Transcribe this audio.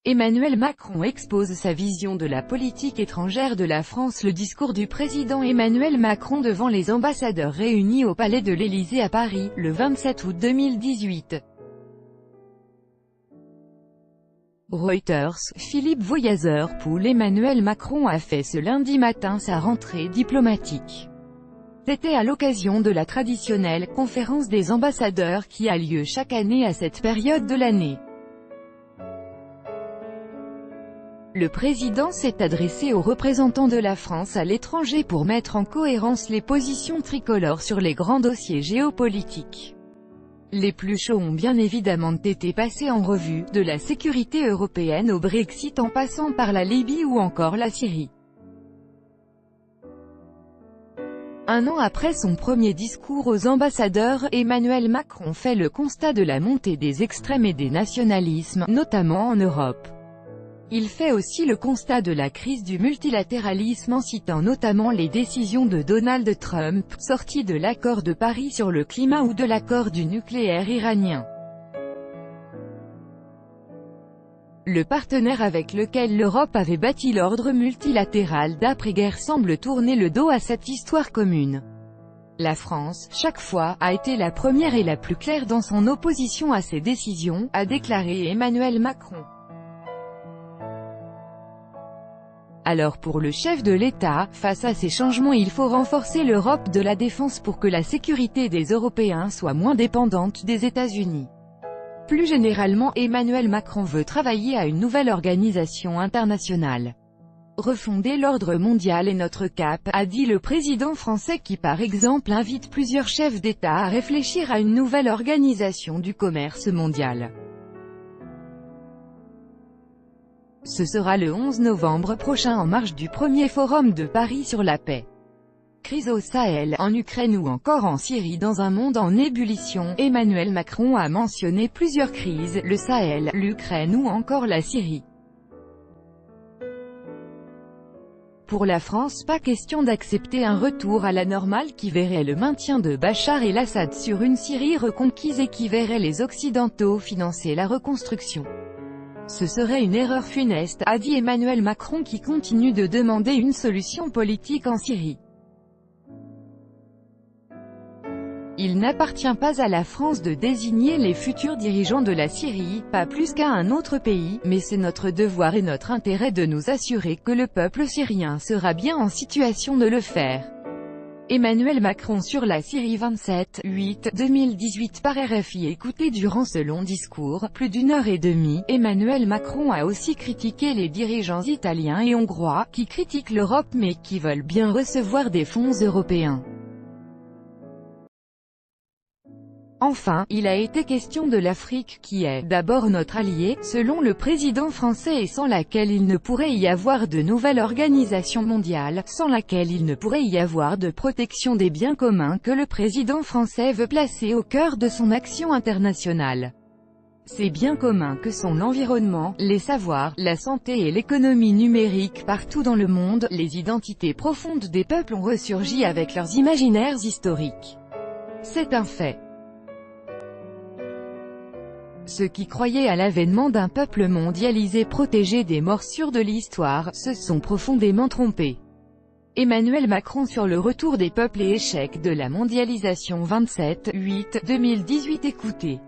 Emmanuel Macron expose sa vision de la politique étrangère de la France. Le discours du président Emmanuel Macron devant les ambassadeurs réunis au Palais de l'Élysée à Paris, le 27 août 2018. Reuters, Philippe Voyazeur-Poul. Emmanuel Macron a fait ce lundi matin sa rentrée diplomatique. C'était à l'occasion de la traditionnelle conférence des ambassadeurs qui a lieu chaque année à cette période de l'année. Le président s'est adressé aux représentants de la France à l'étranger pour mettre en cohérence les positions tricolores sur les grands dossiers géopolitiques. Les plus chauds ont bien évidemment été passés en revue, de la sécurité européenne au Brexit en passant par la Libye ou encore la Syrie. Un an après son premier discours aux ambassadeurs, Emmanuel Macron fait le constat de la montée des extrêmes et des nationalismes, notamment en Europe. Il fait aussi le constat de la crise du multilatéralisme en citant notamment les décisions de Donald Trump, sorties de l'accord de Paris sur le climat ou de l'accord du nucléaire iranien. Le partenaire avec lequel l'Europe avait bâti l'ordre multilatéral d'après-guerre semble tourner le dos à cette histoire commune. La France, chaque fois, a été la première et la plus claire dans son opposition à ces décisions, a déclaré Emmanuel Macron. Alors pour le chef de l'État, face à ces changements il faut renforcer l'Europe de la défense pour que la sécurité des Européens soit moins dépendante des États-Unis. Plus généralement, Emmanuel Macron veut travailler à une nouvelle organisation internationale. Refonder l'ordre mondial est notre cap, a dit le président français qui par exemple invite plusieurs chefs d'État à réfléchir à une nouvelle organisation du commerce mondial. Ce sera le 11 novembre prochain en marge du premier forum de Paris sur la paix. Crise au Sahel, en Ukraine ou encore en Syrie. Dans un monde en ébullition, Emmanuel Macron a mentionné plusieurs crises, le Sahel, l'Ukraine ou encore la Syrie. Pour la France, pas question d'accepter un retour à la normale qui verrait le maintien de Bachar el-Assad sur une Syrie reconquise et qui verrait les Occidentaux financer la reconstruction. Ce serait une erreur funeste, a dit Emmanuel Macron qui continue de demander une solution politique en Syrie. Il n'appartient pas à la France de désigner les futurs dirigeants de la Syrie, pas plus qu'à un autre pays, mais c'est notre devoir et notre intérêt de nous assurer que le peuple syrien sera bien en situation de le faire. Emmanuel Macron sur la Syrie 27/8/2018 par RFI. Écouté durant ce long discours, plus d'une heure et demie, Emmanuel Macron a aussi critiqué les dirigeants italiens et hongrois, qui critiquent l'Europe mais qui veulent bien recevoir des fonds européens. Enfin, il a été question de l'Afrique qui est, d'abord notre allié, selon le président français et sans laquelle il ne pourrait y avoir de nouvelle organisation mondiale, sans laquelle il ne pourrait y avoir de protection des biens communs que le président français veut placer au cœur de son action internationale. Ces biens communs que sont l'environnement, les savoirs, la santé et l'économie numérique partout dans le monde, les identités profondes des peuples ont ressurgi avec leurs imaginaires historiques. C'est un fait. Ceux qui croyaient à l'avènement d'un peuple mondialisé protégé des morsures de l'histoire, se sont profondément trompés. Emmanuel Macron sur le retour des peuples et échec de la mondialisation 27/8/2018. Écoutez.